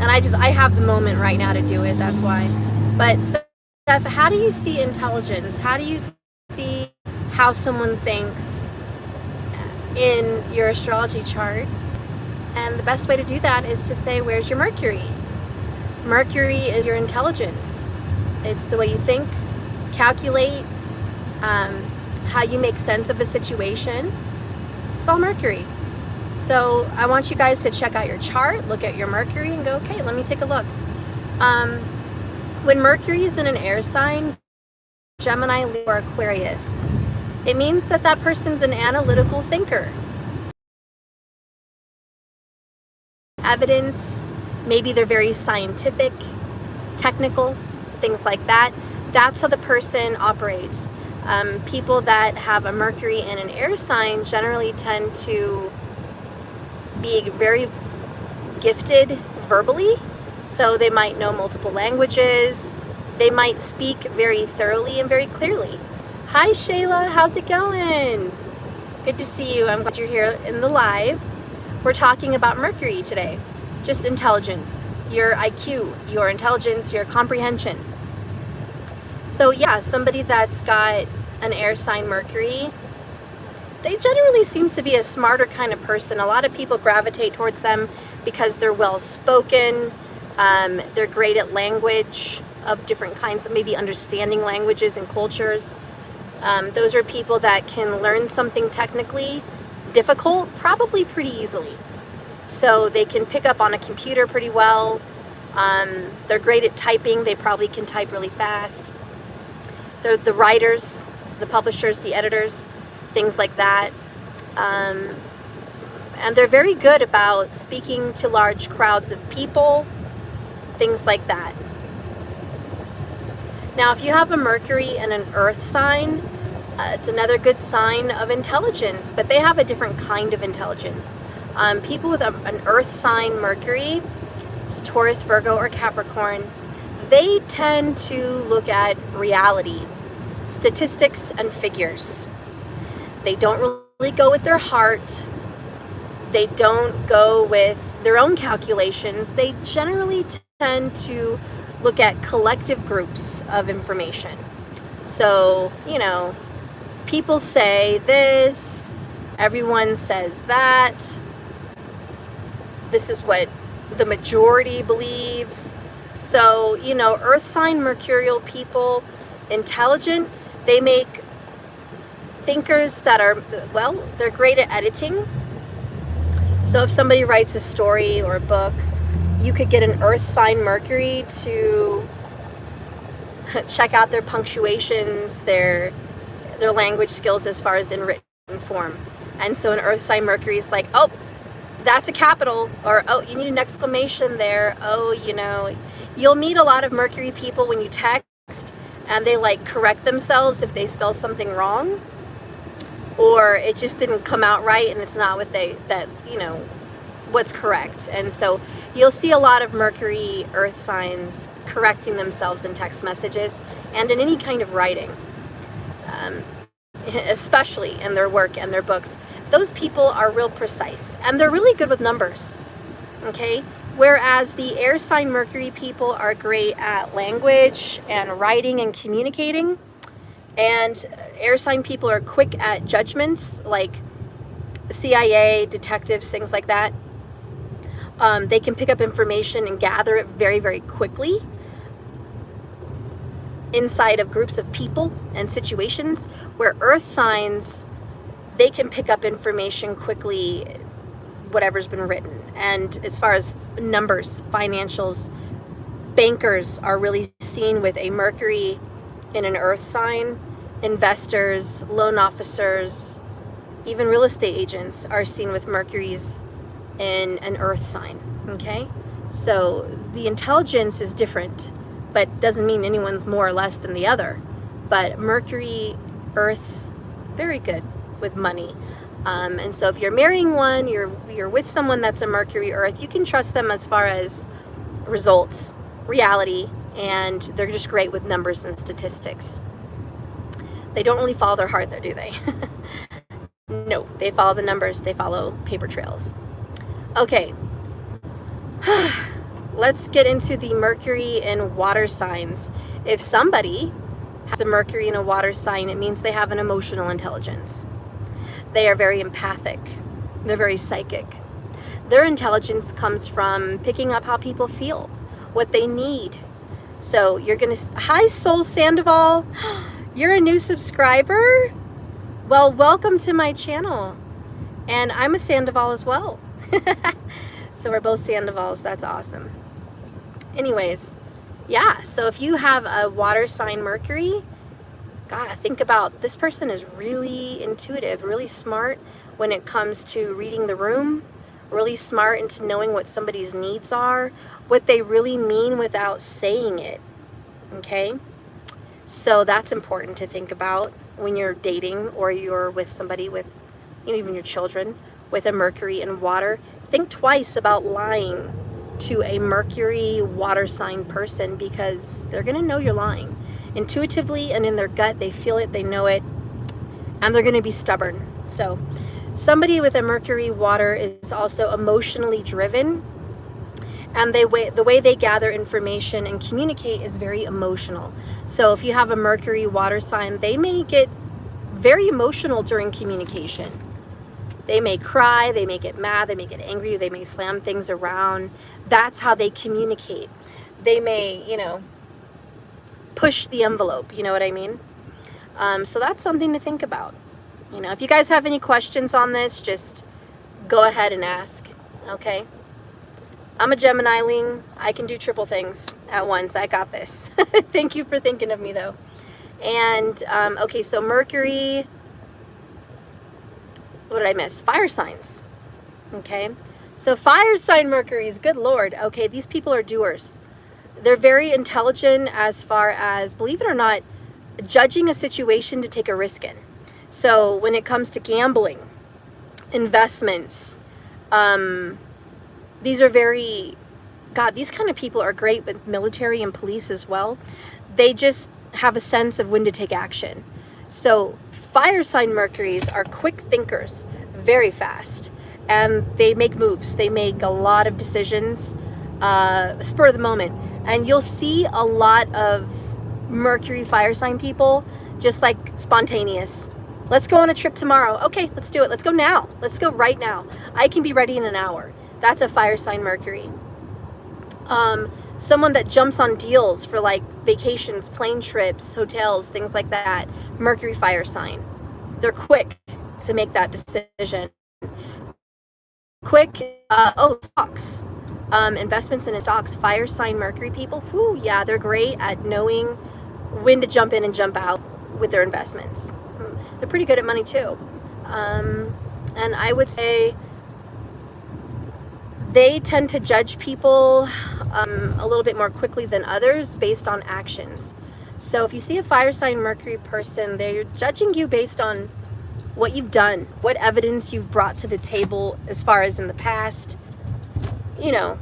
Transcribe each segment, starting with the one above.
And I have the moment right now to do it, that's why. But Steph, how do you see intelligence? How do you see how someone thinks in your astrology chart? And the best way to do that is to say, where's your Mercury? Mercury is your intelligence. It's the way you think, calculate, how you make sense of a situation. It's all Mercury. So I want you guys to check out your chart, look at your Mercury, and go, okay, let me take a look. When Mercury is in an air sign, Gemini, Leo, or Aquarius, it means that that person's an analytical thinker. Evidence, maybe they're very scientific, technical, things like that. That's how the person operates. People that have a Mercury in an air sign generally tend to be very gifted verbally, so they might know multiple languages. They might speak very thoroughly and very clearly. Hi Shayla, how's it going? Good to see you. I'm glad you're here in the live. We're talking about Mercury today. Just intelligence, your IQ, your intelligence, your comprehension. So yeah, somebody that's got an air sign Mercury, they generally seem to be a smarter kind of person. A lot of people gravitate towards them because they're well-spoken, they're great at language of different kinds, of maybe understanding languages and cultures. Those are people that can learn something technically difficult probably pretty easily. So they can pick up on a computer pretty well. They're great at typing. They probably can type really fast. They're the writers, the publishers, the editors, things like that. And they're very good about speaking to large crowds of people, things like that. Now, if you have a Mercury and an Earth sign, it's another good sign of intelligence, but they have a different kind of intelligence. People with an Earth sign Mercury, Taurus, Virgo, or Capricorn, they tend to look at reality, statistics, and figures. They don't really go with their heart. They don't go with their own calculations. They generally tend to look at collective groups of information. So, you know, people say this, everyone says that, this is what the majority believes. So, you know, Earth sign mercurial people, intelligent, they make thinkers that are, well, they're great at editing. So if somebody writes a story or a book, you could get an Earth sign Mercury to check out their punctuations, their language skills as far as in written form. And so an Earth sign Mercury is like, oh, that's a capital, or oh, you need an exclamation there. Oh, you know, you'll meet a lot of Mercury people when you text and they like correct themselves if they spell something wrong, or it just didn't come out right and it's not what you know, what's correct. And so you'll see a lot of Mercury Earth signs correcting themselves in text messages and in any kind of writing, especially in their work and their books. Those people are real precise and they're really good with numbers, okay? Whereas the air sign Mercury people are great at language and writing and communicating. And air sign people are quick at judgments, like CIA, detectives, things like that. They can pick up information and gather it very, very quickly inside of groups of people and situations, where earth signs, they can pick up information quickly, whatever's been written. And as far as numbers, financials, bankers are really seen with a Mercury in an earth sign. Investors, loan officers, even real estate agents are seen with Mercuries in an earth sign, okay? So the intelligence is different, but doesn't mean anyone's more or less than the other. But Mercury, Earth's very good with money. And so if you're marrying one, you're with someone that's a Mercury Earth, you can trust them as far as results, reality, and they're just great with numbers and statistics. They don't really follow their heart though, do they? No, they follow the numbers, they follow paper trails. Okay, let's get into the Mercury and water signs. If somebody has a Mercury and a water sign, it means they have an emotional intelligence. They are very empathic. They're very psychic. Their intelligence comes from picking up how people feel, what they need. So you're going to, hi Soul Sandoval, you're a new subscriber? Well, welcome to my channel. And I'm a Sandoval as well. So we're both Sandovals, that's awesome. Anyways, yeah, so if you have a water sign Mercury, God, think about, this person is really intuitive, really smart when it comes to reading the room, really smart into knowing what somebody's needs are, what they really mean without saying it, okay? So that's important to think about when you're dating or you're with somebody with, you know, even your children, with a Mercury and water. Think twice about lying to a Mercury water sign person, because they're going to know you're lying. Intuitively and in their gut, they feel it, they know it, and they're going to be stubborn. So somebody with a Mercury water is also emotionally driven, and the way they gather information and communicate is very emotional. So if you have a Mercury water sign, they may get very emotional during communication. They may cry, they may get mad, they may get angry, they may slam things around. That's how they communicate. They may, you know, push the envelope, you know what I mean? So that's something to think about. You know, if you guys have any questions on this, just go ahead and ask, okay? I'm a Gemini-ling. I can do triple things at once. I got this. Thank you for thinking of me, though. And, okay, so Mercury, what did I miss? Fire signs, okay? So fire sign Mercury's, good Lord. Okay, these people are doers. They're very intelligent as far as, believe it or not, judging a situation to take a risk in. So when it comes to gambling, investments, these are very, God, these kind of people are great with military and police as well. They just have a sense of when to take action. So fire sign Mercuries are quick thinkers, very fast, and they make moves. They make a lot of decisions, spur of the moment. And you'll see a lot of Mercury fire sign people just like spontaneous. Let's go on a trip tomorrow. Okay, let's do it. Let's go now. Let's go right now. I can be ready in an hour. That's a fire sign Mercury. Someone that jumps on deals for like vacations, plane trips, hotels, things like that. Mercury fire sign. They're quick to make that decision. Quick, stocks. Investments in stocks. Fire sign Mercury people, whew, yeah, they're great at knowing when to jump in and jump out with their investments. They're pretty good at money too. And I would say they tend to judge people a little bit more quickly than others based on actions. So if you see a fire sign Mercury person, they're judging you based on what you've done, what evidence you've brought to the table as far as in the past. You know,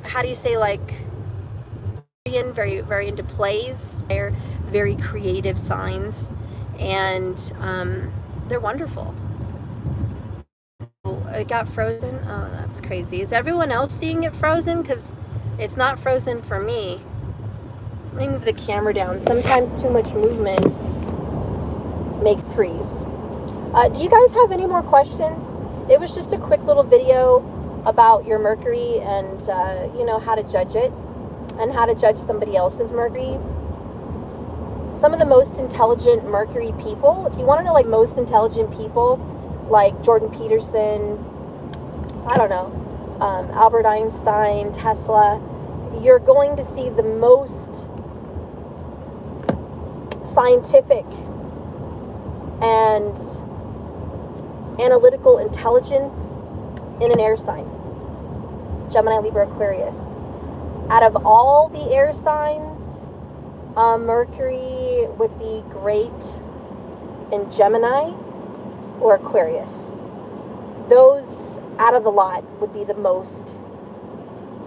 how do you say, like, very, very into plays. They're very creative signs, and they're wonderful. It got frozen. Oh, that's crazy. Is everyone else seeing it frozen? Because it's not frozen for me. Let me move the camera down. Sometimes too much movement makes freeze. Do you guys have any more questions? It was just a quick little video about your Mercury and you know, how to judge it and how to judge somebody else's Mercury. Some of the most intelligent Mercury people, if you want to know like most intelligent people, like Jordan Peterson, I don't know, Albert Einstein, Tesla, you're going to see the most scientific and analytical intelligence in an air sign. Gemini, Libra, Aquarius. Out of all the air signs, Mercury would be great in Gemini or Aquarius. Those out of the lot would be the most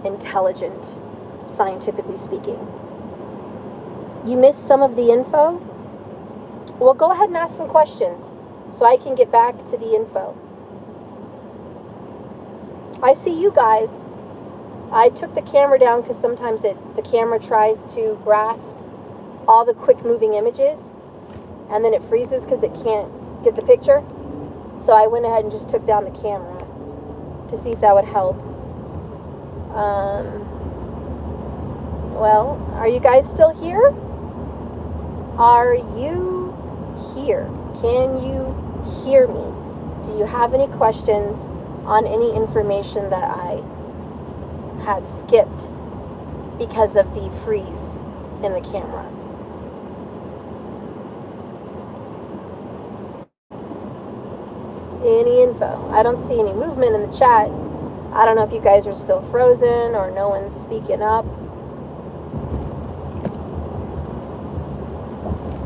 intelligent, scientifically speaking. You missed some of the info? Well, go ahead and ask some questions so I can get back to the info. I see you guys. I took the camera down because sometimes the camera tries to grasp all the quick moving images and then it freezes because it can't get the picture. So I went ahead and just took down the camera to see if that would help. Well, are you guys still here? Are you here? Can you hear me? Do you have any questions on any information that I had skipped because of the freeze in the camera? Any info? I don't see any movement in the chat. I don't know if you guys are still frozen or no one's speaking up.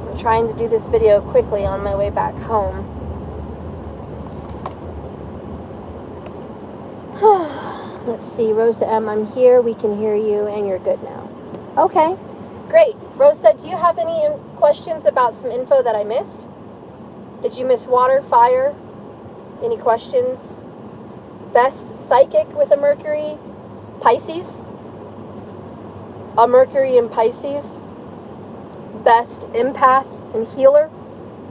I'm trying to do this video quickly on my way back home. Let's see, Rosa M, I'm here, we can hear you, and you're good now. Okay, great. Rosa, do you have any questions about some info that I missed? Did you miss water, fire? Any questions? Best psychic with a Mercury? Pisces? A Mercury in Pisces? Best empath and healer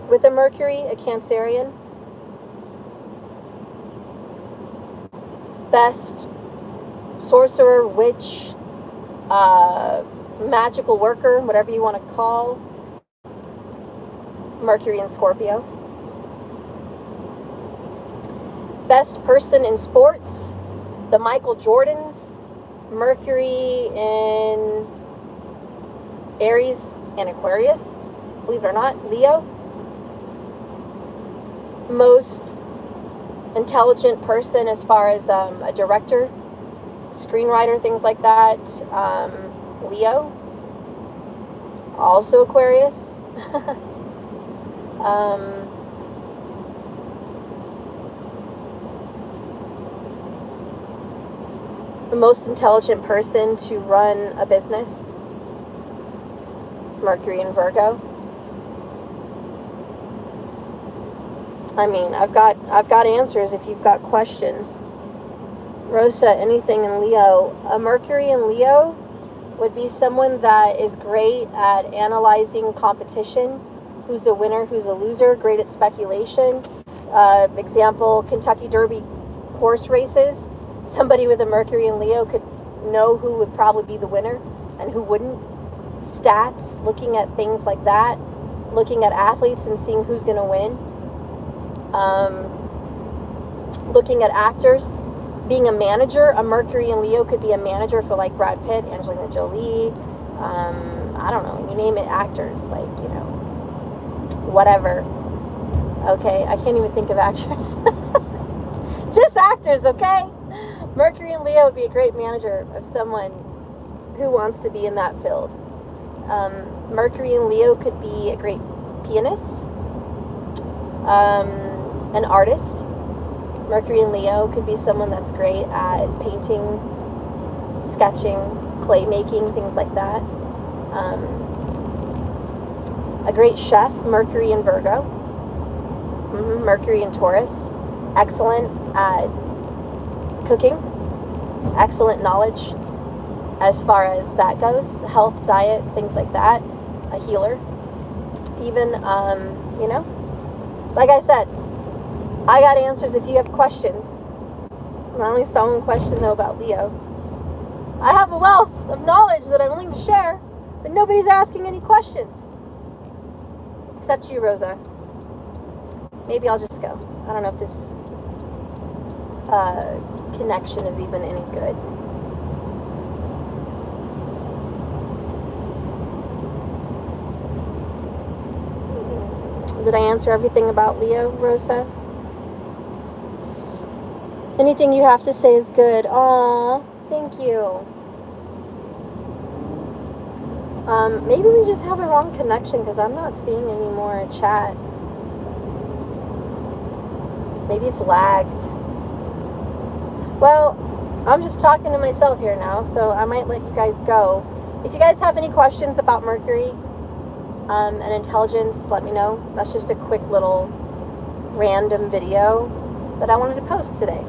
with a Mercury, a Cancerian? Best sorcerer, witch, magical worker, whatever you want to call, Mercury in Scorpio. Best person in sports, the Michael Jordans, Mercury in Aries and Aquarius, believe it or not, Leo. Most intelligent person as far as a director, screenwriter, things like that, Leo. Also Aquarius. The most intelligent person to run a business, Mercury in Virgo. I mean, I've got answers if you've got questions. Rosa, anything in Leo? A Mercury in Leo would be someone that is great at analyzing competition. Who's a winner, who's a loser, great at speculation. Example, Kentucky Derby horse races. Somebody with a Mercury in Leo could know who would probably be the winner and who wouldn't. Stats, looking at things like that, looking at athletes and seeing who's going to win. Looking at actors, being a manager. A Mercury in Leo could be a manager for like Brad Pitt, Angelina Jolie, I don't know, you name it, actors, like, you know, whatever. Okay, I can't even think of actors. Just actors, okay? Mercury in Leo would be a great manager of someone who wants to be in that field. Mercury in Leo could be a great pianist, an artist. Mercury in Leo could be someone that's great at painting, sketching, clay making, things like that. A great chef, Mercury in Virgo. Mercury in Taurus, excellent at cooking, excellent knowledge as far as that goes, health, diet, things like that, a healer. Even, you know, like I said, I got answers if you have questions. I only saw one question, though, about Leo. I have a wealth of knowledge that I'm willing to share, but nobody's asking any questions. Except you, Rosa. Maybe I'll just go. I don't know if this connection is even any good. Did I answer everything about Leo, Rosa? Anything you have to say is good. Aw, thank you. Maybe we just have a wrong connection because I'm not seeing any more chat. Maybe it's lagged. Well, I'm just talking to myself here now, so I might let you guys go. If you guys have any questions about Mercury and intelligence, let me know. That's just a quick little random video that I wanted to post today.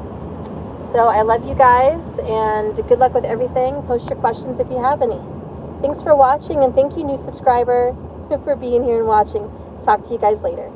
So I love you guys, and good luck with everything. Post your questions if you have any. Thanks for watching, and thank you, new subscriber, for being here and watching. Talk to you guys later.